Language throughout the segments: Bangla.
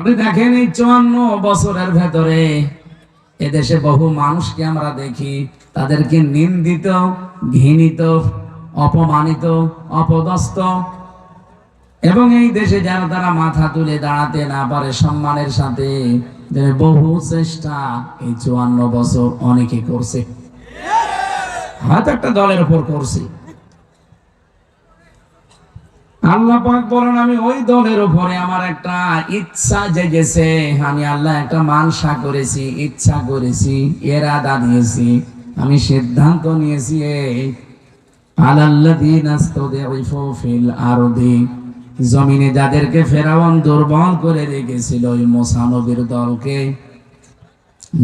আপনি দেখেন এই 54 বছরের ভেতরে এদেশে বহু মানুষকে আমরা দেখি তাদেরকে নিন্দিত, ঘৃণিত, অপমানিত, অপদস্থ, এবং এই দেশে যারা তারা মাথা তুলে দাঁড়াতে না পারে সম্মানের সাথে, বহু চেষ্টা এই 54 বছর অনেকে করছে, হয়তো একটা দলের উপর করছে। আল্লাহ পাক বলেন আমি ওই দলের উপরে আমার একটা ইচ্ছা জেগেছে, আমি আল্লাহ একটা মানসা করেছি, ইচ্ছা করেছি, ইরাদা দিয়েছি, আমি সিদ্ধান্ত নিয়েছি আলাল্লাযীনা ইসতাদঈফু ফিল আরদি, জমিনে যাদেরকে ফেরাউন দুর্বল করে রেখেছিল ওই মুসা নবীর দলকে,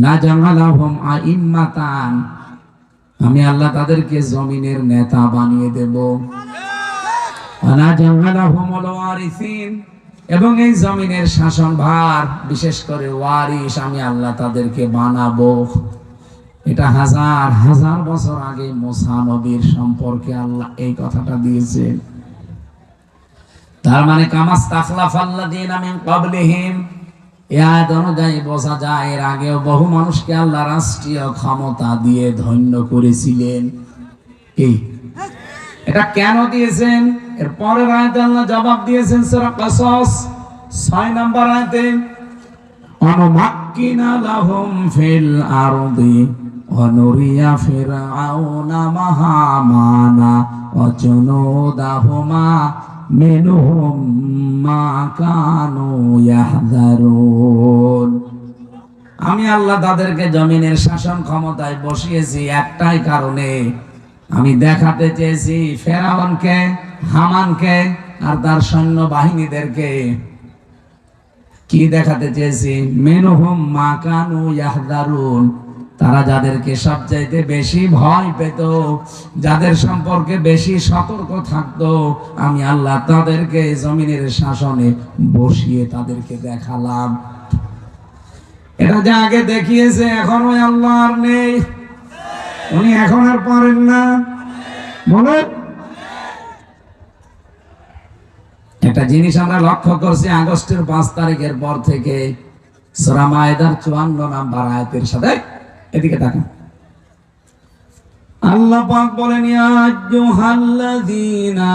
নাজালাহুম আইম্মাতান, আমি আল্লাহ তাদেরকে জমিনের নেতা বানিয়ে দেব, এবং এই জমিনের শাসনভার বিশেষ করে ওয়ারিস আমি আল্লাহ তাদেরকে বানাবো। এটা হাজার হাজার বছর আগে মুসা নবীর সম্পর্কে আল্লাহ এই কথাটা দিয়েছে। তার মানে কামাস্তাখলাফাল্লাযীনা মিন ক্বাবলিহিম, এই আয়াত অনুযায়ী বোঝা যায় এর আগেও বহু মানুষকে আল্লাহ রাষ্ট্রীয় ক্ষমতা দিয়ে ধন্য করেছিলেন। কি এটা কেন দিয়েছেন? এর পরের আয়াতে আল্লাহ জবাব দিয়েছেন সূরা কাসাস 6 নম্বর আয়াতে, অনুমাক্কিনা লাহুম ফিল আরদি ওয়া নুরিয়া ফিরআউনা মাহামানা ওয়া জুনুদাহুমা মিনহুম মা কানু ইয়াহযারুন। আমি আল্লাহ তাদেরকে জমিনের শাসন ক্ষমতায় বসিয়েছি একটাই কারণে, আমি দেখাতে চেয়েছি ফেরাউনকে, হামানকে আর তার সৈন্য বাহিনীদেরকে, কি দেখাতে চেয়েছি? মিনহুম মা কানু ইয়াহযারুন, তারা যাদেরকে সবচাইতে বেশি ভয় পেত, যাদের সম্পর্কে বেশি সতর্ক থাকতো, আমি আল্লাহ তাদেরকে জমিনের শাসনে বসিয়ে তাদেরকে দেখালাম। এটা যে আগে দেখিয়েছে এখন ওই আল্লাহ আর নেই, উনি এখন আর পারেন না। বলেন একটা জিনিস আমরা লক্ষ্য করছি আগস্টের 5 তারিখের পর থেকে সূরা মায়েদার 54 নম্বর আয়াতের সাথে, এদিকে তাকান, আল্লাহ পাক বলেন ইয়া আইয়ুহাল্লাযীনা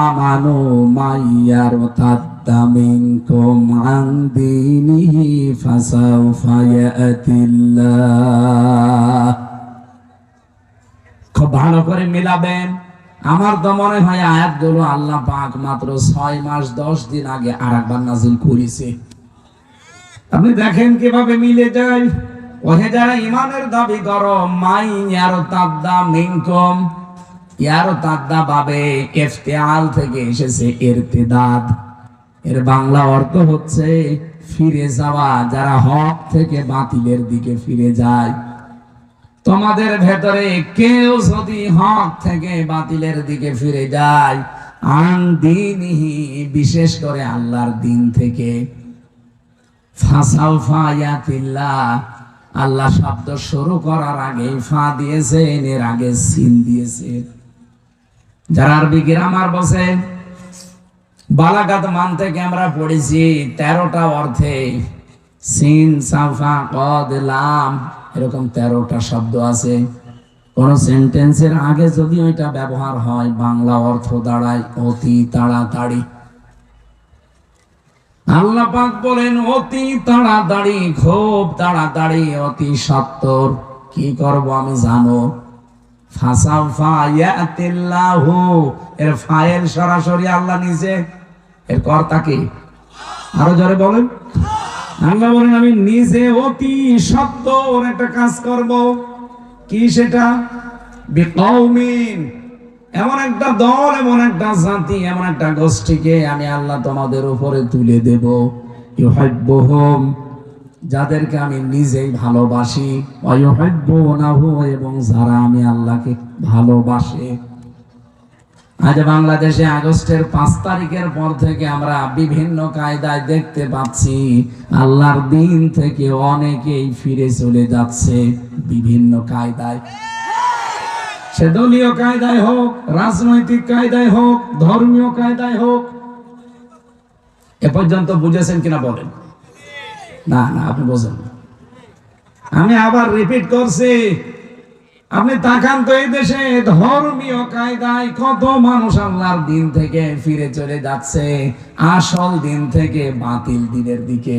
আমানু মাইয়ারতাদ্দা মিনকুম আন দীনিহি ফাসাউফা ইয়াতিল্লাহ। খুব ভালো করে মিলাবেন। আমার তো মনে হয় আয়াতগুলো আল্লাহ পাক মাত্র 6 মাস 10 দিন আগে আরেকবার নাযিল করেছে। আপনি দেখেন কিভাবে মিলে যায়। ওহে যারা ঈমানের দাবি করো, মাই ইয়ারতাদ্দা মিনকুম, ইয়ারতাদ্দা বাবে ইফতিআল থেকে এসেছে ইরতিদাদ, এর বাংলা অর্থ হচ্ছে ফিরে যাওয়া, যারা হক থেকে বাতিলের দিকে ফিরে যায়। তোমাদের ভেতরে কেউ যদি হক থেকে বাতিলের দিকে ফিরে যায়, আন দীনিহি, বিশেষ করে আল্লাহর দিন থেকে, ফাসাউফা ইয়াতিল্লাহ, আল্লাহ শব্দ শুরু করার আগে ফা দিয়েছেন, এর আগে সিন দিয়েছে। যারা আরবি গ্রামার বসে, বালাগাত মান থেকে আমরা পড়েছি 13টা অর্থে সিন, সাফা, কদ, লাম, এরকম 13টা শব্দ আছে। কোন সেন্টেন্সের আগে যদি ওইটা ব্যবহার হয়, বাংলা অর্থ দাঁড়ায় অতি তাড়াতাড়ি। আল্লাহ পাক বলেন অতি তাড়াতাড়ি, খুব তাড়াতাড়ি, অতি সত্বর। কি করব আমি জানো? ফাসাউফা ইয়াতিল্লাহু, এর ফাইল সরাসরি আল্লাহ নিজে, এর কর্তা কি? আরো জোরে বলেন। আল্লাহ বলেন আমি নিজে অতি সত্বর একটা কাজ করব। কি সেটা? বিকৌমিন, এমন একটা দল, এমন একটা জাতি, এমন একটা গোষ্ঠীকে আমি আল্লাহ তোমাদের উপরে তুলে দেব, ইউহিব্বুহুম, যাদেরকে আমি নিজেই ভালোবাসি, ওয়া ইউহিব্বুনাহু, এবং যারা আমি আল্লাহকে ভালোবাসে। আজ বাংলাদেশে আগস্টের 5 তারিখের পর থেকে আমরা বিভিন্ন কায়দায় দেখতে পাচ্ছি আল্লাহর দিন থেকে অনেকেই ফিরে চলে যাচ্ছে বিভিন্ন কায়দায়। সে দলীয় কায়দায় হোক, রাজনৈতিক কায়দায় হোক, ধর্মীয় কায়দায় হোক। এ পর্যন্ত বুঝেছেন কিনা বলেন? না না, আপনি বোঝেন না। আমি আবার রিপিট করছি, আপনি তাকান তো এই দেশে ধর্মীয় কায়দায় কত মানুষ আল্লাহর দিন থেকে ফিরে চলে যাচ্ছে আসল দিন থেকে বাতিল দিনের দিকে।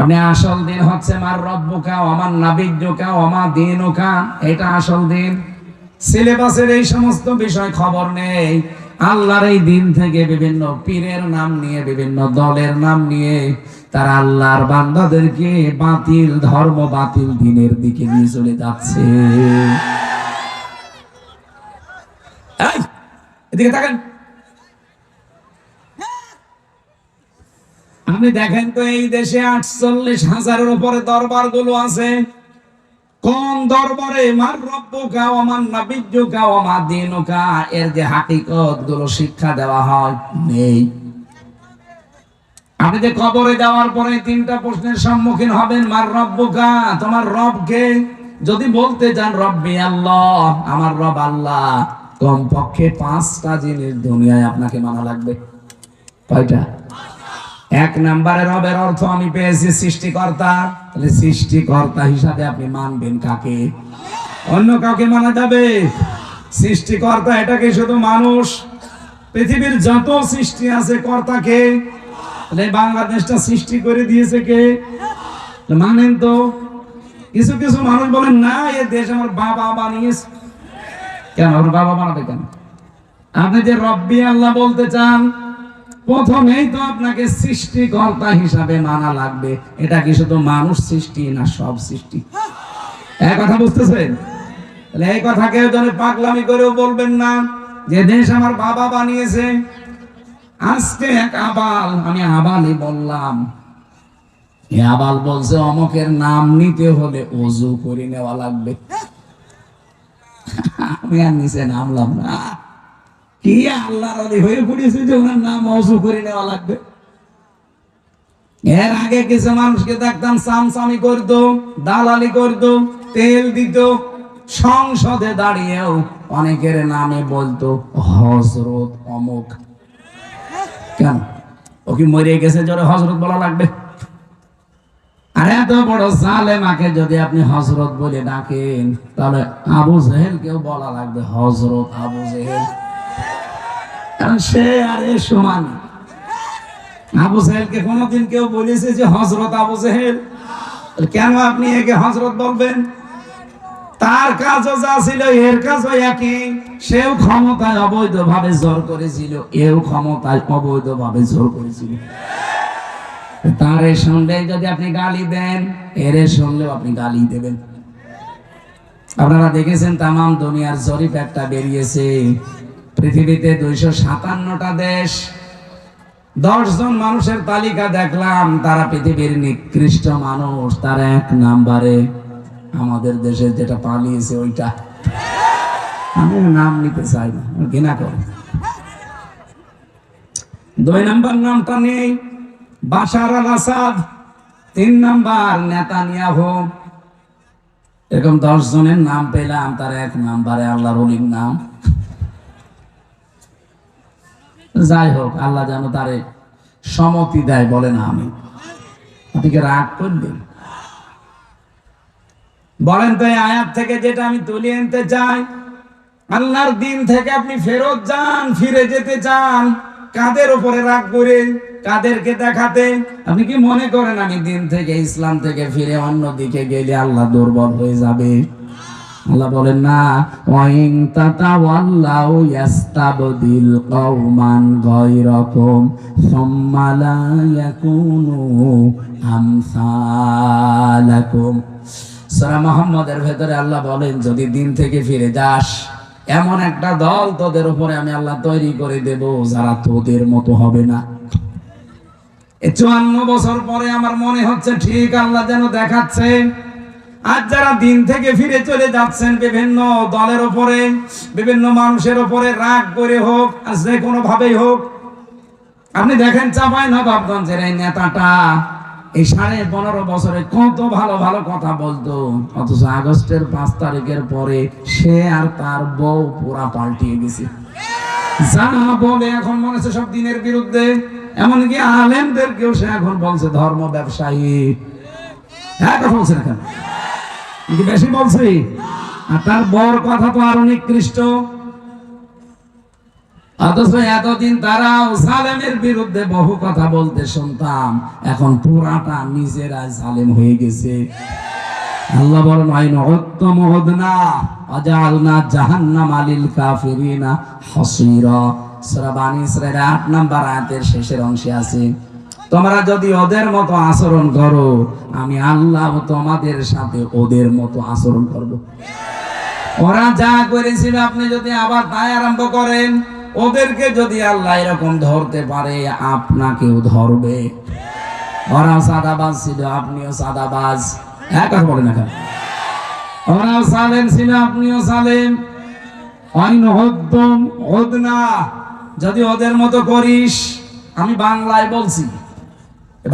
আপনি আসল দিন হচ্ছে মার রব্বুকা আমার নাবিয্যুকা ওমা দীনুকা, এটা আসল দিন। সিলেবাসের এই সমস্ত বিষয় খবর নেই। আল্লাহর এই দিন থেকে বিভিন্ন পীরের নাম নিয়ে, বিভিন্ন দলের নাম নিয়ে তারা আল্লাহর বান্দাদেরকে বাতিল ধর্ম, বাতিল দিনের দিকে নিয়ে চলে যাচ্ছে। এই, এদিকে তাকান। আপনি দেখেন তো এই দেশে 48,000-এর উপরে দরবার গুলো আছে। কোন দরবারে মার রব্বুকা ওয়া মান নাবিয়্যুকা ওয়া মা দীনুকা এর যে হাকিকত গুলো শিক্ষা দেওয়া হয় নেই। আপনি যে কবরে যাওয়ার পরে 3টা প্রশ্নের সম্মুখীন হবেন। মার রব্বুকা, তোমার রব কে? যদি বলতে যান রব্বি আল্লাহ, আমার রব আল্লাহ, কমপক্ষে 5টা জিনিস দুনিয়ায় আপনাকে মানা লাগবে। কয়টা? 1 নম্বরে রবের অর্থ আমি পেয়েছি সৃষ্টিকর্তা। তাহলে সৃষ্টিকর্তা হিসাবে আপনি মানবেন কাকে? অন্য কাউকে মানা যাবে? সৃষ্টিকর্তা এটাকে শুধু মানুষ? পৃথিবীর যত সৃষ্টি আছে কর্তা কে? তাহলে বাংলাদেশটা সৃষ্টি করে দিয়েছে কে? মানেন তো? কিছু কিছু মানুষ বলেন না, এ দেশ আমার বাবা বানিয়েছে। কেন আমার বাবা বানাবে কেন? আপনি যে রব্বি আল্লাহ বলতে চান, প্রথমেই তো আপনাকে সৃষ্টিকর্তা হিসাবে মানা লাগবে। এটা কি শুধু মানুষ সৃষ্টি না সব সৃষ্টি? এক কথা বুঝতেছেন? তাহলে এই কথা কেউ যেন পাগলামি করেও বলবেন না যে দেশ আমার বাবা বানিয়েছে। আজকে এক আবাল, আমি আবালই বললাম, এই আবাল বলছে অমকের নাম নিতে হলে ওযু করে নেওয়া লাগবে। আমি আর নিচে নামলাম না। কি আল্লাহর ওলি হয়ে পড়েছে যে ওনার নাম ওযু করে নেওয়া লাগবে? এর আগে কিছু মানুষকে দেখতাম সামসামি করতো, দালালি করতো, তেল দিত। সংসদে দাঁড়িয়েও অনেকের নামে বলতো হযরত অমুক। কেন? ও কি মরে গেছে জোরে হযরত বলা লাগবে? আর এত বড় জালেমাকে যদি আপনি হযরত বলে ডাকেন, তাহলে আবু জেহেলকেও বলা লাগবে হযরত আবু জেহেল। কারণ সে আর এ সমান। আবু জেহেলকে কোনদিন কেউ বলেছে যে হযরত আবু জেহেল? কেন আপনি একে হযরত বলবেন? তার কাজও যা ছিল এর কাজও একই। সেও ক্ষমতায় অবৈধভাবে জোর করেছিল, এও ক্ষমতায় অবৈধভাবে জোর করেছিল। তারে শুনলে যদি আপনি গালি দেন, এরে শুনলেও আপনি গালি দেবেন। আপনারা দেখেছেন তামাম দুনিয়ার জরিপ একটা বেরিয়েছে, পৃথিবীতে 257টা দেশ, 10 জন মানুষের তালিকা দেখলাম, তারা পৃথিবীর নিকৃষ্ট মানুষ। তার 1 নম্বরে আমাদের দেশের যেটা পালিয়েছে ওইটা। আমি নাম নিতে চাই না, ঘৃণা করে। 2 নম্বর নামটা নেই, বাশার আল আসাদ। 3 নম্বর নেতানিয়াহু। এরকম 10 জনের নাম পেলাম, তার 1 নম্বরে আল্লাহর ওলির নাম। যাই হোক, আল্লাহ যেন তারে সম্মতি দেয়, বলে না আমি। আপনি কি রাগ করবেন? বলেন তো এই আয়াত থেকে যেটা আমি তুলে আনতে চাই, আল্লাহর দিন থেকে আপনি ফেরত যান, ফিরে যেতে চান, কাদের উপরে রাগ করে, কাদেরকে দেখাতে? আপনি কি মনে করেন আমি দিন থেকে, ইসলাম থেকে ফিরে অন্য দিকে গেলে আল্লাহ দুর্বল হয়ে যাবে? আল্লাহ বলেন না, ওয়াইন তাতাওয়াল্লাউ ইয়াস্তাবদিল কওমান গায়রাকুম সুম্মা লা ইয়াকুনু আমসালাকুম। সূরা মুহাম্মদের ভেতরে আল্লাহ বলেন, যদি দিন থেকে ফিরে যাস, এমন একটা দল তোদের উপরে আমি আল্লাহ তৈরি করে দেব যারা তোদের মতো হবে না। 54 বছর পরে আমার মনে হচ্ছে ঠিক আল্লাহ যেন দেখাচ্ছে, আজ যারা দিন থেকে ফিরে চলে যাচ্ছেন বিভিন্ন দলের উপরে, বিভিন্ন মানুষের উপরে রাগ করে হোক আর যে কোনো ভাবেই হোক। আপনি দেখেন চাঁপাইনবাবগঞ্জের এই নেতাটা এই 15.5 বছরে কত ভালো ভালো কথা বলতো, অথচ আগস্টের 5 তারিখের পরে সে আর তার বউ পুরা পাল্টিয়ে গেছে। যা বলে এখন মনে হচ্ছে সব দিনের বিরুদ্ধে। এমনকি আলেমদেরকেও সে এখন বলছে ধর্ম ব্যবসায়ী। হ্যাঁ, কথা বলছে না কেন? কি বেশি বলছি? আর তার বর কথা তো আরো নিকৃষ্ট। অথচ এতদিন তারা জালেমের বিরুদ্ধে বহু কথা বলতে শুনতাম, এখন পুরাটা নিজেরা জালেম হয়ে গেছে। আল্লাহ বলেন আইন উত্তম হদনা আজালনা জাহান্নাম আলিল কাফিরিনা হাসীরা। সূরা বানী ইসরাঈল ৮ নম্বর আয়াতের শেষের অংশে আছে, তোমরা যদি ওদের মতো আচরণ করো, আমি আল্লাহ তোমাদের সাথে ওদের মতো আচরণ করব। ওরা যা করেছিল আপনি যদি আবার তাই আরম্ভ করেন, ওদেরকে যদি আল্লাহ এরকম ধরতে পারে, আপনাকেও ধরবে। ওরাও সাদাবাজ ছিল, আপনিও সাদাবাজ। এক কথা বলে না কেন? ওরাও সালেম ছিল, আপনিও সালেম। যদি ওদের মতো করিস, আমি বাংলায় বলছি,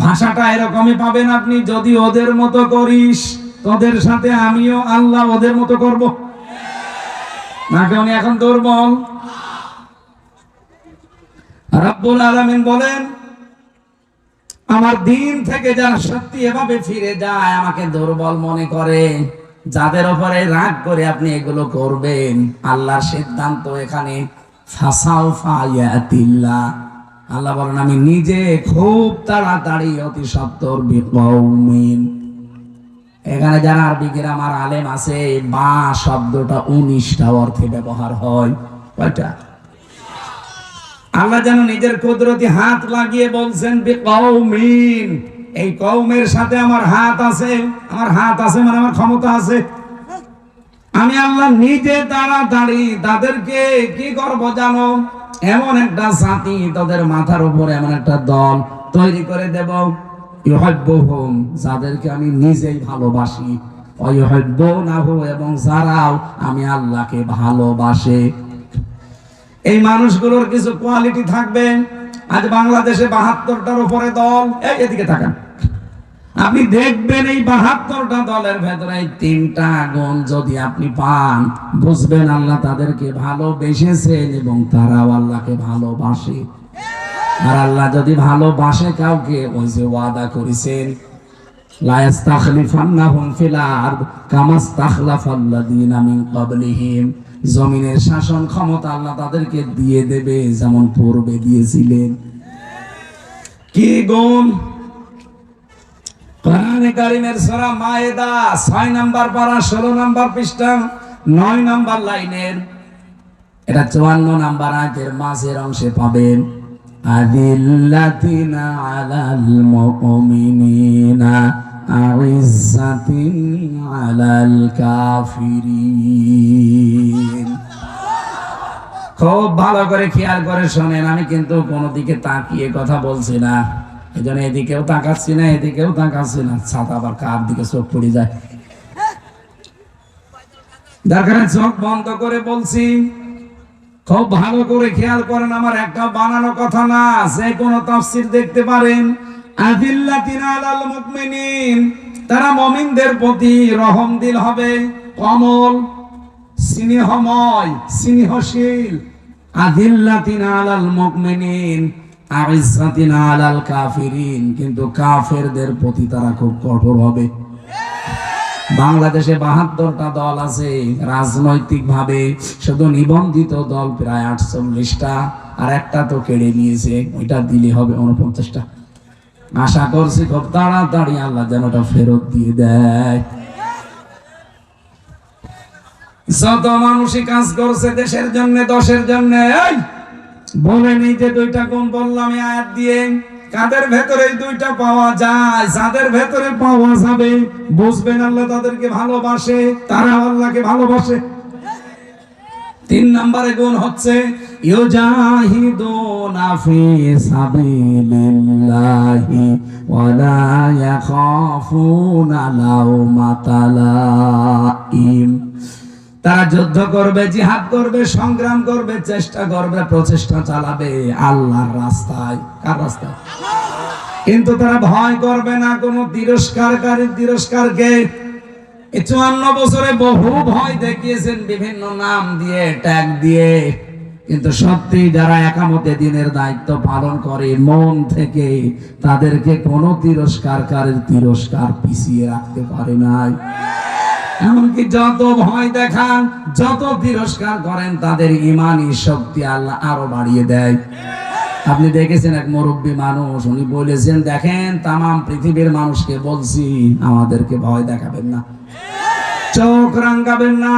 ভাষাটা এরকমই পাবেন আপনি, যদি ওদের মতো করিস, তোদের সাথে আমিও আল্লাহ ওদের মতো করব। নাকি উনি এখন দুর্বল? রব্বুল আলামিন বলেন, আমার দিন থেকে যারা সত্যি এভাবে ফিরে যায়, আমাকে দুর্বল মনে করে, যাদের উপরে রাগ করে আপনি এগুলো করবেন, আল্লাহর সিদ্ধান্ত এখানে ফাসাউফা ইয়াতিল্লাহ। আল্লাহ বলেন আমি নিজে খুব তাড়াতাড়ি অতি সত্বর বিকৌমিন। এখানে যারা আরবি গ্রামার আলেম আছে, বা শব্দটা 19টা অর্থে ব্যবহার হয়। কয়টা? আল্লাহ যেন নিজের কুদরতি হাত লাগিয়ে বলছেন বিকৌমিন, এই কওমের সাথে আমার হাত আছে। আমার হাত আছে মানে আমার ক্ষমতা আছে। আমি আল্লাহ নিজে তাড়াতাড়ি তাদেরকে কি করবো জানো? এমন একটা জাতি, তাদের মাথার উপরে এমন একটা দল তৈরি করে দেব, ইউহিব্বুহুম, যাদেরকে আমি নিজেই ভালোবাসি, ওয়াইউহিব্বুনাহু, এবং যারাও আমি আল্লাহকে ভালোবাসে। এই মানুষগুলোর কিছু কোয়ালিটি থাকবে। আজ বাংলাদেশে 72টার উপরে দল, এদিকে তাকান, আপনি দেখবেন এই 72টা দলের ভেতরে 3টা গুণ যদি আপনি পান, বুঝবেন আল্লাহ তাদেরকে ভালোবেসেছেন এবং তারাও আল্লাহকে ভালোবাসে। আর আল্লাহ যদি ভালোবাসে কাউকে, ওই যে ওয়াদা করেছেন, লা ইস্তাখলিফান্নাহুম ফিল আরদ কামা ইস্তাখলাফাল্লাযীনা মিন ক্বাবলিহিম, জমিনের শাসন ক্ষমতা আল্লাহ তাদেরকে দিয়ে দেবে যেমন পূর্বে দিয়েছিলেন। কি গুণ? কোরআনে কারীমের সূরা মায়েদা 6 নম্বর পারা 16 নম্বর পৃষ্ঠা 9 নম্বর লাইনের, এটা 54 নম্বর আয়াতের মাঝের অংশে পাবেন, আযিল্লাতিনা আলাল মুমিনিনা আইজ্জাতিন আলাল কাফিরিন। খুব ভালো করে খেয়াল করে শোনেন, আমি কিন্তু কোনো দিকে তাকিয়ে কথা বলছি না, এই জন্য এদিকেও তাকাচ্ছি না, এদিকেও তাকাচ্ছি না। ছাতা আবার কার দিকে চোখ পড়ে যায়, দরকার চোখ বন্ধ করে বলছি। খুব ভালো করে খেয়াল করেন, আমার একটা বানানো কথা না, যে কোনো তাফসীর দেখতে পারেন। আযিল্লাতিন আলাল মুমিনিন, তারা মুমিনদের প্রতি রহমদিল হবে, কমল, স্নেহময়, স্নেহশীল। আযিল্লাতিন আলাল মুমিনিন আইজ্জাতিন আলাল কাফিরিন, কিন্তু কাফেরদের প্রতি তারা খুব কঠোর হবে। বাংলাদেশে 72টা দল আছে, রাজনৈতিক ভাবে শুধু নিবন্ধিত দল প্রায় 48টা, আর একটা তো কেড়ে নিয়েছে, ওইটা দিলে হবে 49টা। আশা করছি খুব তাড়াতাড়ি আল্লাহ যেন ওটা ফেরত দিয়ে দেয়। যত মানুষই কাজ করছে দেশের জন্য, দশের জন্য, বলে নেই যে 2টা গুণ বললাম এই আয়াত দিয়ে, কাদের ভেতরে এই 2টা পাওয়া যায়, যাদের ভেতরে পাওয়া যাবে, বুঝবেন আল্লাহ তাদেরকে ভালোবাসে, তারা আল্লাহকে ভালোবাসে। 3 নম্বরে গুণ হচ্ছে ইউজাহিদুনা ফি সাবিলিল্লাহি ওয়া লা ইয়াখাফুনা লাওমাতা লাইম, তারা যুদ্ধ করবে, জিহাদ করবে, সংগ্রাম করবে, চেষ্টা করবে, প্রচেষ্টা চালাবে আল্লাহর রাস্তায়। কার রাস্তায়? কিন্তু তারা ভয় করবে না কোন তিরস্কারকে। 54 বছরে বহু ভয় দেখিয়েছেন, বিভিন্ন নাম দিয়ে, ট্যাগ দিয়ে, কিন্তু সত্যি যারা একামতে দিনের দায়িত্ব পালন করে মন থেকে, তাদেরকে কোনো তিরস্কারকারীর তিরস্কার পিছিয়ে রাখতে পারে নাই। এমনকি যত ভয় দেখান, যত তিরস্কার করেন, তাদের ইমানি শক্তি আল্লাহ আরো বাড়িয়ে দেয়। আপনি দেখেছেন এক মুরব্বী মানুষ, উনি বলেছেন, দেখেন তামাম পৃথিবীর মানুষকে বলছি আমাদেরকে ভয় দেখাবেন না, চোখ রাঙাবেন না।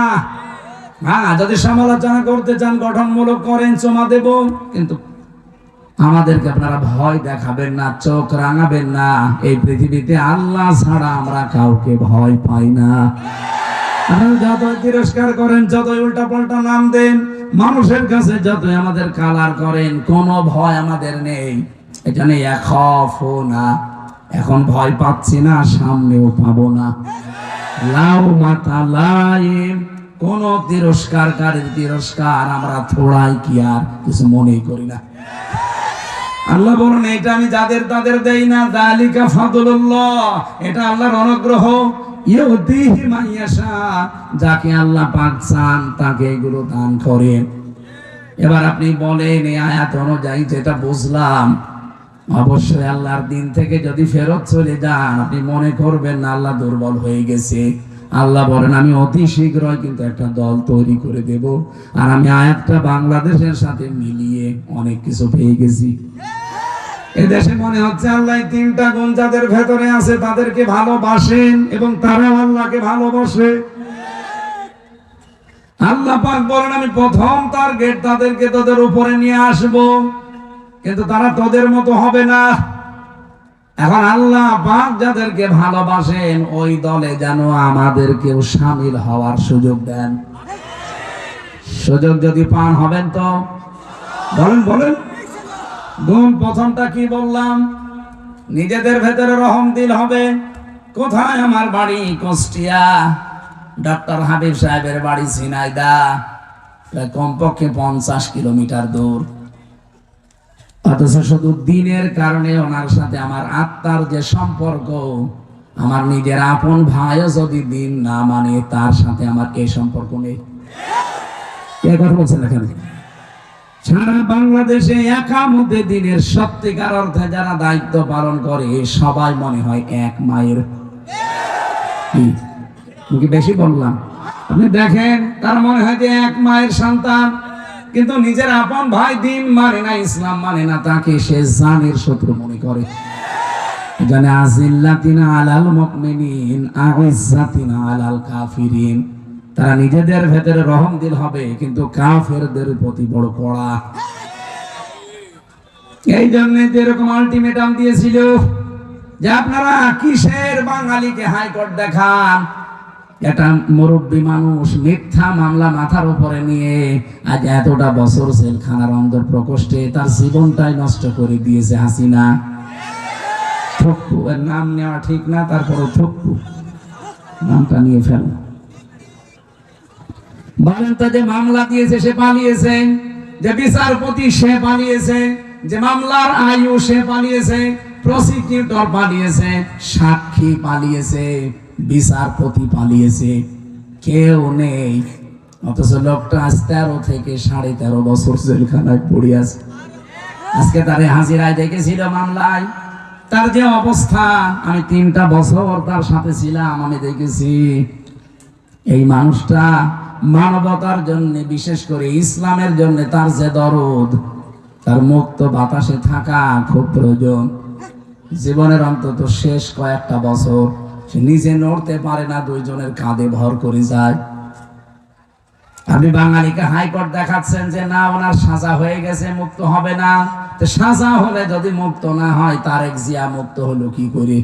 হ্যাঁ, যদি সমালোচনা করতে চান গঠনমূলক করেন, চমা দেব, কিন্তু আমাদেরকে আপনারা ভয় দেখাবেন না, চোখ রাঙাবেন না। এই পৃথিবীতে আল্লাহ ছাড়া আমরা কাউকে ভয় পাই না। যতই তিরস্কার করেন, যতই উল্টা পাল্টা নাম দেন, মানুষের কাছে যতই আমাদের কালার করেন, কোনো ভয় আমাদের নেই। এখানে না, এখন ভয় পাচ্ছি না, সামনেও পাবো না। লাউ মাতা লাইম, কোন তিরস্কারকারীর তিরস্কার আমরা থোড়াই কি আর কিছু মনেই করি না। আল্লাহ বলেন, এটা আমি যাদের তাদের দেই না, যালিকা ফাদলুল্লাহ, এটা আল্লাহর অনুগ্রহ, ইউতিহি মান ইয়াশা, যাকে আল্লাহ পাক চান তাকে এগুলো দান করেন। এবার আপনি বলেন, এই আয়াত অনুযায়ী যেটা বুঝলাম, অবশ্যই আল্লাহর দিন থেকে যদি ফেরত চলে যান, আপনি মনে করবেন না আল্লাহ দুর্বল হয়ে গেছে। আল্লাহ বলেন, আমি অতি শীঘ্রই কিন্তু একটা দল তৈরি করে দেব। আর আমি আয়াতটা বাংলাদেশের সাথে মিলিয়ে অনেক কিছু পেয়ে গেছি। এদেশে মনে হচ্ছে আল্লাহ তিনটা গুণ যাদের ভেতরে আছে তাদেরকে ভালোবাসেন এবং তারাও আল্লাহকে ভালোবাসে। আল্লাহ পাক বলেন, আমি প্রথম টার্গেট তাদেরকে তোদের উপরে নিয়ে আসব, কিন্তু তারা তোদের মতো হবে না। এখন আল্লাহ পাক যাদেরকে ভালোবাসেন ওই দলে যেন আমাদেরকেও শামিল হওয়ার সুযোগ দেন। সুযোগ যদি পান, হবেন তো? বলেন বলেন। গুণ প্রথমটা কি বললাম? নিজেদের ভেতরে রহম দিল হবে। কোথায়? আমার বাড়ি কুষ্টিয়া, ডক্টর হাবিব সাহেবের বাড়ি ঝিনাইদা, কমপক্ষে 50 কিলোমিটার দূর। অথচ শুধু দিনের কারণে ওনার সাথে আমার আত্মার যে সম্পর্ক, আমার নিজের আপন ভাইও যদি দিন না মানে, তার সাথে আমার এই সম্পর্ক নেই। কে কথা বলছেন এখানে? সারা বাংলাদেশে একামতে দিনের সত্যিকার অর্থে যারা দায়িত্ব পালন করে, সবাই মনে হয় এক মায়ের। কি বেশি বললাম? আপনি দেখেন, তার মনে হয় যে এক মায়ের সন্তান, কিন্তু নিজের আপন ভাই দিন মানে না, ইসলাম মানে না, তাকে সে জানের শত্রু মনে করে। এখানে আজিল্লাতিনা আলাল মুমিনিন আইজ্জাতিনা আলাল কাফিরিন, তারা নিজেদের ভেতরে রহম দিল হবে, কিন্তু কাফেরদের প্রতি বড় কড়া। এই জন্য এরকম আলটিমেটাম দিয়েছিল যে আপনারা কিসের বাঙালিকে হাইকোর্ট দেখান। একটা মুরব্বী মানুষ মিথ্যা মামলা মাথার উপরে নিয়ে আজ এতটা বছর জেলখানার অন্দর প্রকোষ্ঠে তার জীবনটাই নষ্ট করে দিয়েছে হাসিনা। থপ্পু, এর নাম নেওয়া ঠিক না, তারপরও থপ্পু নামটা নিয়ে ফেল। বলেন তো, যে মামলা দিয়েছে সে পালিয়েছে, যে বিচারপতি সে পালিয়েছে, যে মামলার আয়ু সে পালিয়েছে, প্রসিকিউটর পালিয়েছে, সাক্ষী পালিয়েছে, বিচারপতি পালিয়েছে, কেউ নেই। অথচ লোকটা আজ 13 থেকে 13.5 বছর জেলখানায় পড়ে আছে। আজকে তারে হাজিরায় দেখেছিল মামলায়, তার যে অবস্থা, আমি 3টা বছর তার সাথে ছিলাম, আমি দেখেছি। এই মানুষটা মানবতার জন্য, বিশেষ করে ইসলামের জন্য তার যে দরদ, তার মুক্ত বাতাসে থাকা খুব প্রয়োজন। জীবনের অন্তত শেষ কয়েকটা বছর সে নিজে নড়তে পারে না, 2 জনের কাঁধে ভর করে যায়। আপনি বাঙালিকে হাইকোর্ট দেখাচ্ছেন যে না, ওনার সাজা হয়ে গেছে, মুক্ত হবে না। তো সাজা হলে যদি মুক্ত না হয়, তারেক জিয়া মুক্ত হলো কি করে?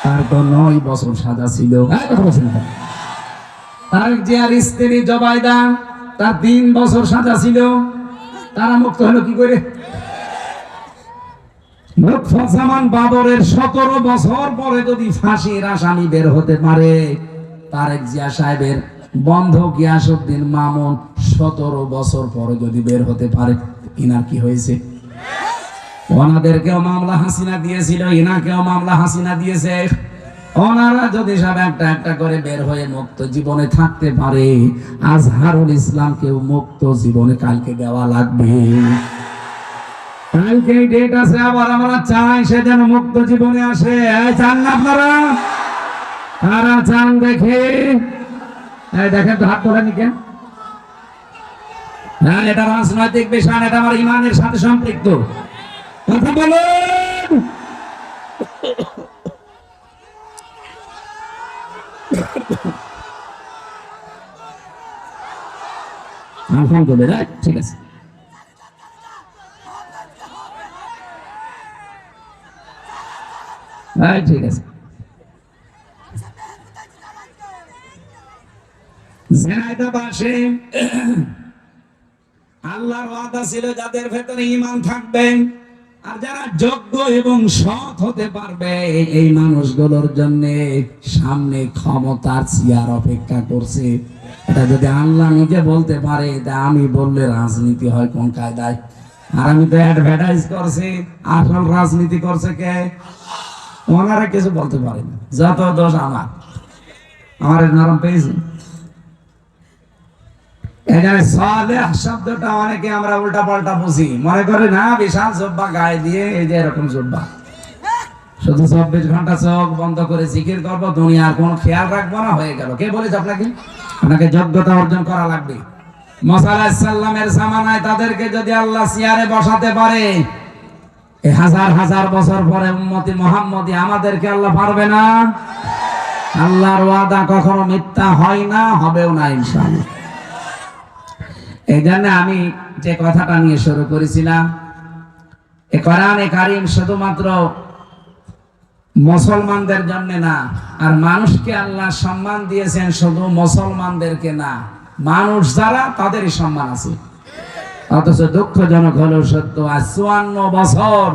তার তো 9 বছর সাজা ছিল। তারেক জিয়ার স্ত্রী জবাইদা, তার 3 বছর সাজা ছিল, তারা মুক্ত হলো কি করে? লুৎফুজ্জামান বাবরের 17 বছর পরে যদি ফাঁসির আসামি বের হতে পারে, তারেক জিয়া সাহেবের বন্ধু গিয়াসউদ্দিন মামুন 17 বছর পরে যদি বের হতে পারে, ইনার কি হয়েছে? ওনাদেরকেও মামলা হাসিনা দিয়েছিল, ইনাকেও মামলা হাসিনা দিয়েছে। ওনারা যদি সব একটা একটা করে বের হয়ে মুক্ত জীবনে থাকতে পারে, আজহারুল ইসলামকেও মুক্ত জীবনে কালকে দেওয়া লাগবে। কালকে ডেট আছে, আবার আমরা চাই সে যেন মুক্ত জীবনে আসে। চান না আপনারা? তারা চান দেখে দেখেন তো, হাত তোলেন কেন? হ্যাঁ, এটা রাজনৈতিক বিষয়, এটা আমার ইমানের সাথে সম্পৃক্ত। কথা বলুন। আলহামদুলিল্লাহ, ঠিক আছে। ঠিক আছে। ঝিনাইদহবাসী, আল্লাহর ওয়াদা ছিল যাদের ভেতরে ঈমান থাকবে আর যারা যোগ্য এবং সৎ হতে পারবে, এই মানুষগুলোর জন্য সামনে ক্ষমতার চেয়ার অপেক্ষা করছে। এটা যদি আল্লাহ নিজে বলতে পারে, তা আমি বললে রাজনীতি হয় কোন কায়দায়? আর আমি তো অ্যাডভার্টাইজ করছি, আসল রাজনীতি করছে কে? ওনারা কিছু বলতে পারে না। যত দোষ আমার নরম পেয়েছে। এখানে সালেহ শব্দটা অনেকে আমরা উল্টা পাল্টা বুঝি, মনে করে না বিশাল জব্বা গায়ে দিয়ে এই যে এরকম জব্বা, শুধু 24 ঘন্টা চোখ বন্ধ করে জিকির করবো, দুনিয়ার কোন খেয়াল রাখবো না, হয়ে গেল। কে বলেছে আপনাকে? আপনাকে যোগ্যতা অর্জন করা লাগবে। মুসা আলাইহিস সালামের জামানায় তাদেরকে যদি আল্লাহ চেয়ারে বসাতে পারে, এই হাজার হাজার বছর পরে উম্মতি মুহাম্মদী আমাদেরকে আল্লাহ পারবে না? আল্লাহর ওয়াদা কখনো মিথ্যা হয় না, হবেও না ইনশাআল্লাহ। এই জন্য আমি যে কথাটা নিয়ে শুরু করেছিলাম, এই কোরআনে কারীম শুধুমাত্র মুসলমানদের জন্য না, আর মানুষকে আল্লাহ সম্মান দিয়েছেন শুধু মুসলমানদেরকে না, মানুষ যারা তাদেরই সম্মান আছে। অথচ দুঃখজনক হলেও সত্য, আজ 54 বছর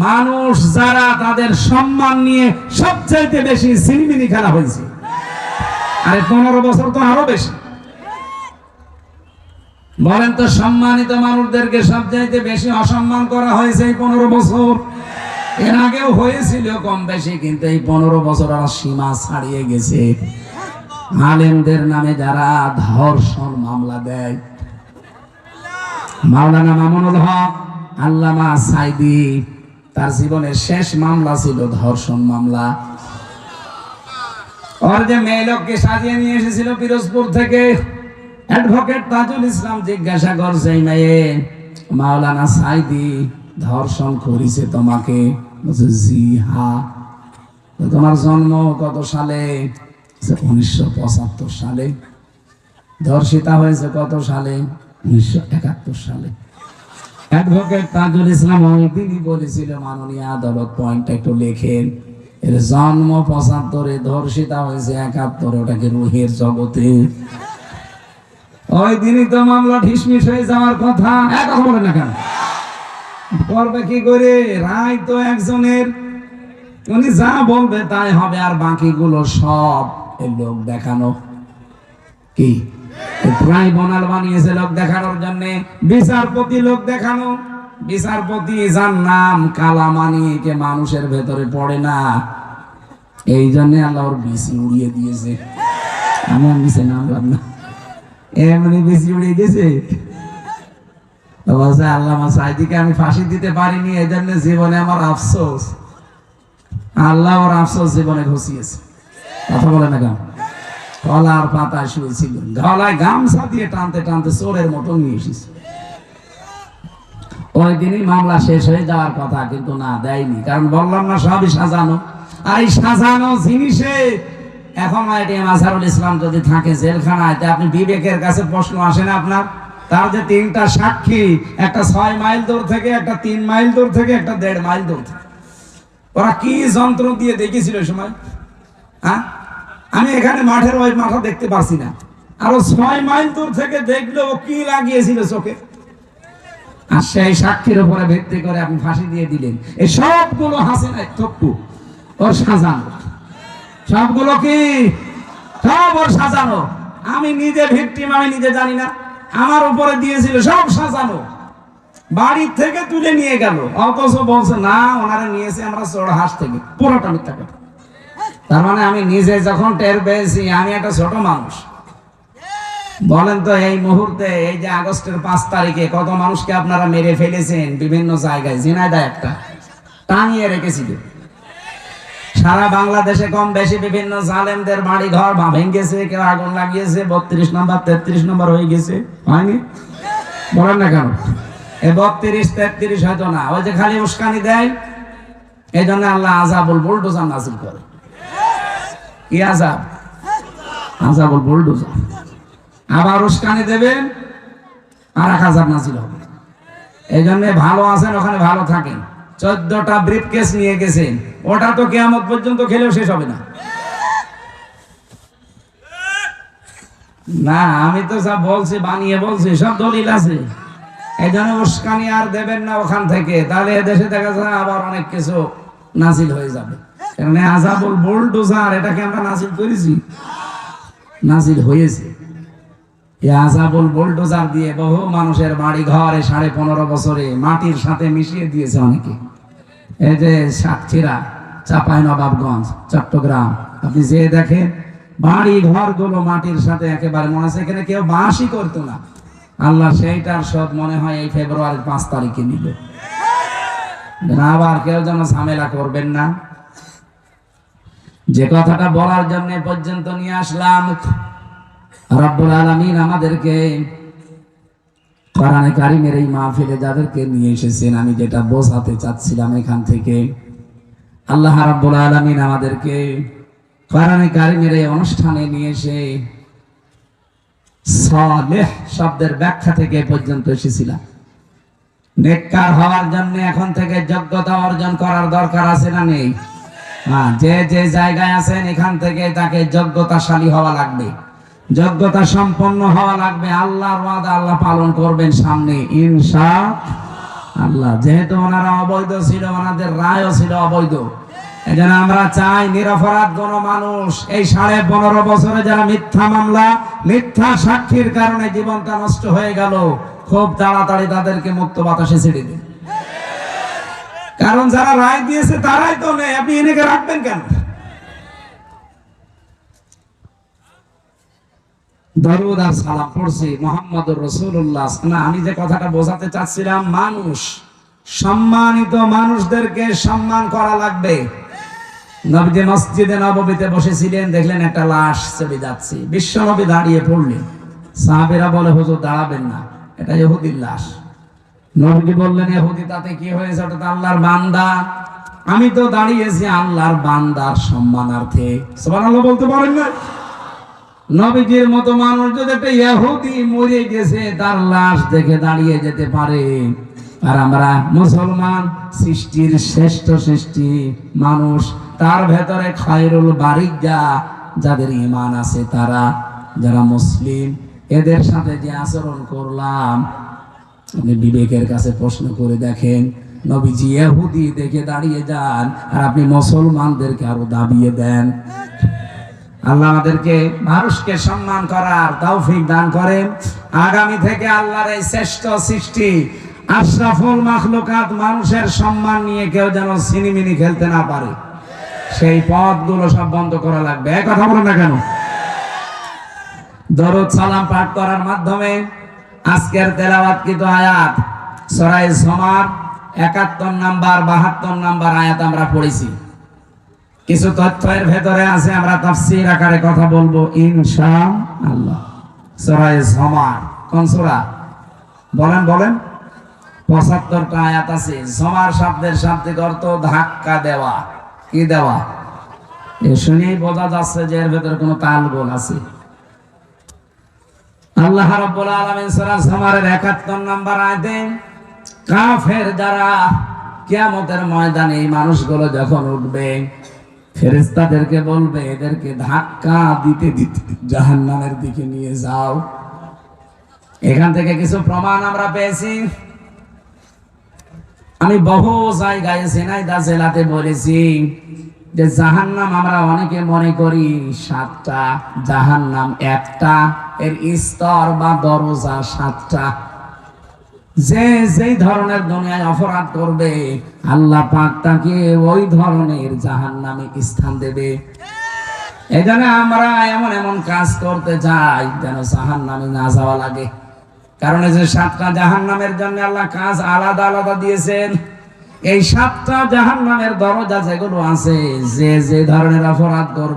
মানুষ যারা, তাদের সম্মান নিয়ে সবচাইতে বেশি ছিনিমিনি খেলা হয়েছে। আরে 15 বছর তো আরো বেশি। বলেন তো, সম্মানিত মানুষদেরকে সবচাইতে বেশি অসম্মান করা হয়েছে এই 15 বছর। এর আগেও হয়েছিল কম বেশি, কিন্তু এই 15 বছর আর সীমা ছাড়িয়ে গেছে। আলেমদের নামে যারা ধর্ষণ মামলা দেয়, মাওলানা মামুনুল হক, আল্লামা সাইদি, তার জীবনের শেষ মামলা ছিল ধর্ষণ মামলা। ওর যে মেয়ে লোককে সাজিয়ে নিয়ে এসেছিল পিরোজপুর থেকে, অ্যাডভোকেট তাজুল ইসলাম জিজ্ঞাসা করছে, মেয়ে মাওলানা সাইদি ধর্ষণ করেছে তোমাকে? জি হ্যাঁ। তোমার জন্ম কত সালে? 1975 সালে। ধর্ষিতা হয়েছে কত সালে? 1971 সালে। অ্যাডভোকেট তাজুল ইসলাম ওইদিনই বলেছিল, মাননীয় আদালত পয়েন্টটা একটু লেখেন, এর জন্ম 75-এ, ধর্ষিতা হয়েছে 71-এ, ওটাকে রুহের জগতে। ওই দিনই তো মামলা ঢিসমিস হয়ে যাওয়ার কথা। এক কথা বলে না কেন? করবে কি করে? রায় তো একজনের, উনি যা বলবে তাই হবে, আর বাকিগুলো সব এই লোক দেখানো। কি ট্রাইব্যুনাল বানিয়েছে লোক দেখানোর জন্য, বিচারপতি লোক দেখানো। বিচারপতি যার নাম কালামানি, কে মানুষের ভেতরে পড়ে না, এই জন্য আল্লাহ ওর বিসি উড়িয়ে দিয়েছে। আমার নিচে নাম না, এমনি বেশি উড়ে গেছে। আল্লামা সাইদিকে আমি ফাঁসি দিতে পারিনি, এই জন্য জীবনে আমার আফসোস। আল্লাহ ওর আফসোস জীবনে ঘুষিয়েছে। কথা বলে না কেন? কলার পাতায় শুয়েছিল, গলায় গামছা দিয়ে টানতে টানতে চোরের মতো নিয়ে এসেছে। ওই দিনই মামলা শেষ হয়ে যাওয়ার কথা, কিন্তু না, দেয়নি। কারণ বললাম না, সবই সাজানো। আর এই সাজানো জিনিসে এখন আজহারুল ইসলাম যদি থাকে জেলখানায়, আপনি বিবেকের কাছে প্রশ্ন আসে না আপনার? তার যে 3টা সাক্ষী, একটা 6 মাইল দূর থেকে, একটা 3 মাইল দূর থেকে, একটা 1.5 মাইল দূর থেকে, ওরা কি যন্ত্র দিয়ে দেখেছিল সময়? হ্যাঁ, আমি এখানে মাঠের ওই মাথা দেখতে পারছি না, আরো 6 মাইল দূর থেকে দেখলো ও কি লাগিয়েছিল চোখে। আর সেই সাক্ষীর উপরে ভিত্তি করে আপনি ফাঁসি দিয়ে দিলেন। এই সবগুলো হাসিনার থপ্পু, ওর সাজানো। সবগুলো কি? সব ওর সাজানো। আমি নিজে ভিকটিম, আমি নিজে জানি না, আমার উপরে দিয়েছিল, সব সাজানো। বাড়ি থেকে তুলে নিয়ে গেল, অথচ বলছে না ওনারা নিয়েছে আমরা চোরহাঁস থেকে। পুরোটা মিথ্যা কথা। তার মানে আমি নিজে যখন টের পেয়েছি আমি একটা ছোট মানুষ। বলেন তো এই মুহূর্তে এই যে আগস্টের 5 তারিখে কত মানুষকে আপনারা মেরে ফেলেছেন বিভিন্ন জায়গায়, ঝিনাইদহ একটা টাঙিয়ে রেখেছিল। সারা বাংলাদেশে কম বেশি বিভিন্ন জালেমদের বাড়ি ঘর ভেঙেছে, কেউ আগুন লাগিয়েছে, 32 নম্বর 33 নম্বর হয়ে গেছে, হয়নি? বলেন না কেন? এই 32 33 হয়তো না, ওই যে খালি উস্কানি দেয়, এই জন্য আল্লাহ আযাবুল বুলডোজার নাযিল করে। কি আযাব? আযাবুল বুলডোজার। আবার উস্কানি দেবেন আর এক আযাব নাযিল হবে। এই জন্য ভালো আছেন ওখানে ভালো থাকেন। 14টা ব্রিফকেস নিয়ে গেছেন, ওটা তো কিয়ামত পর্যন্ত খেলেও শেষ হবে না। না আমি তো সব বলছি, বানিয়ে বলছি, সব দলিল আছে। এই জন্য উস্কানি আর দেবেন না ওখান থেকে, তাহলে এদেশে দেখা যায় আবার অনেক কিছু নাজিল হয়ে যাবে। কারণ আযাবুল বুলডোজার এটাকে আমরা নাজিল করেছি, নাজিল হয়েছে। এই আযাবুল বুলডোজার দিয়ে বহু মানুষের বাড়ি ঘরে 15.5 বছরে মাটির সাথে মিশিয়ে দিয়েছে অনেকে। এই যে সাতক্ষীরা, চাঁপাইনবাবগঞ্জ, চট্টগ্রাম, আপনি যে দেখেন বাড়ি ঘর গুলো মাটির সাথে একেবারে, মনে হচ্ছে এখানে কেউ বাসই করতো না। আল্লাহ সেইটার সব মনে হয় এই ফেব্রুয়ারির 5 তারিখে নিল। আবার কেউ যেন ঝামেলা করবেন না। যে কথাটা বলার জন্য পর্যন্ত নিয়ে আসলাম, রব্বুল আলামিন আমাদেরকে কোরআনে কারিমের এই মাহফিলে যাদেরকে নিয়ে এসেছেন, আমি যেটা বোঝাতে চাচ্ছিলাম এখান থেকে, আল্লাহ রাব্বুল আলামিন আমাদেরকে কোরআনে কারিমের এই অনুষ্ঠানে নিয়ে এসে সালেহ শব্দের ব্যাখ্যা থেকে পর্যন্ত এসেছিলাম। নেককার হওয়ার জন্য এখন থেকে যোগ্যতা অর্জন করার দরকার আছে না নেই? হ্যাঁ, যে যে জায়গায় আছেন এখান থেকে তাকে যোগ্যতাশালী হওয়া লাগবে, যোগ্যতা সম্পন্ন হওয়া লাগবে। আল্লাহর ওয়াদা আল্লাহ পালন করবেন সামনে ইনশাআল্লাহ। যেহেতু ওনারা অবৈধ ছিল, ওনাদের রায়ও ছিল অবৈধ, এজন্য আমরা চাই নিরপরাধ কোন মানুষ এই 15.5 বছরে যারা মিথ্যা মামলা, মিথ্যা সাক্ষীর কারণে জীবনটা নষ্ট হয়ে গেল, খুব তাড়াতাড়ি তাদেরকে মুক্ত বাতাসে ছেড়ে দিন। কারণ যারা রায় দিয়েছে তারাই তো নেই, আপনি এনেকে রাখবেন কেন? দরুদ আর সালাম পড়ছি মুহাম্মদুর রাসূলুল্লাহ। না, আমি যে কথাটা বোঝাতে চাচ্ছিলাম, মানুষ, সম্মানিত মানুষদেরকে সম্মান করা লাগবে। নবীজি মসজিদে নববীতে বসেছিলেন, দেখলেন একটা লাশ চলে যাচ্ছে, বিশ্বনবী দাঁড়িয়ে পড়লেন। সাহাবীরা বলে, হুজুর দাঁড়াবেন না, এটা ইহুদির লাশ। নবীজি বললেন, ইহুদি তাতে কি হয়েছে, ওটা তো আল্লাহর বান্দা। আমি তো দাঁড়িয়েছি আল্লাহর বান্দার সম্মানার্থে। সুবহানাল্লাহ বলতে পারেন না? নবীজির মতো মানুষ যদি একটা ইহুদি মরে গেছে তার লাশ দেখে দাঁড়িয়ে যেতে পারে, আর আমরা মুসলমান, সৃষ্টির শ্রেষ্ঠ সৃষ্টি মানুষ, তার ভেতরে খায়রুল বারিজ্জা, যাদের ঈমান আছে তারা, যারা মুসলিম, এদের সাথে যে আচরণ করলাম, আপনি বিবেকের কাছে প্রশ্ন করে দেখেন। নবীজি ইহুদি দেখে দাঁড়িয়ে যান, আর আপনি মুসলমানদেরকে আরো দাবিয়ে দেন। আল্লাহ আমাদেরকে মানুষকে সম্মান করার তৌফিক দান করেন। আগামী থেকে আল্লাহর এই শ্রেষ্ঠ সৃষ্টি আশরাফুল মাখলুকাত মানুষের সম্মান নিয়ে কেউ যেন সিনিমিনি খেলতে না পারে, সেই পথগুলো সব বন্ধ করা লাগবে। এক কথা বলেন না কেন? দরুদ সালাম পাঠ করার মাধ্যমে আজকের তেলাওয়াতকৃত আয়াত সূরা জুমার 71 নাম্বার 72 নাম্বার আয়াত আমরা পড়েছি। কিছু তথ্য এর ভেতরে আছে, আমরা তাফসীর আকারে কথা বলবো ইনশাআল্লাহ। সূরা জুমার কোন সূরা? বলেন বলেন। 75টা আয়াত আছে। জুমার শব্দের শাব্দিক অর্থ ধাক্কা দেওয়া। কি দেওয়া? এ শুনেই বোঝা যাচ্ছে যে এর ভেতরে কোনো তালগোল আছে। আল্লাহ রাব্বুল আলামিন সূরা জুমারের 71 নাম্বার আয়াতে কাফের যারা কিয়ামতের ময়দানে এই মানুষগুলো যখন উঠবে, ফেরেশতাদেরকে বলবে এদেরকে ধাক্কা দিতে দিতে জাহান্নামের দিকে নিয়ে যাও। এখান থেকে কিছু প্রমাণ আমরা পেয়েছি। আমি বহু জায়গায় ঝিনাইদহ জেলাতে বলেছি যে জাহান্নাম আমরা অনেকে মনে করি 7টা, জাহান্নাম একটা, এর স্তর বা দরজা 7টা। যে যেই ধরনের দুনিয়ায় অপরাধ করবে আল্লাহ পাক তাকে ওই ধরনের জাহান্নামে স্থান দেবে। এজন্য আমরা এমন এমন কাজ করতে চাই যেন জাহান্নামে না যাওয়া লাগে। কারণ এই যে 7টা জাহান্নামের জন্য আল্লাহ কাজ আলাদা আলাদা দিয়েছেন। এই 7টা জাহান্নামের দরজা যেগুলো আছে, যে যে ধরনের অপরাধ করবে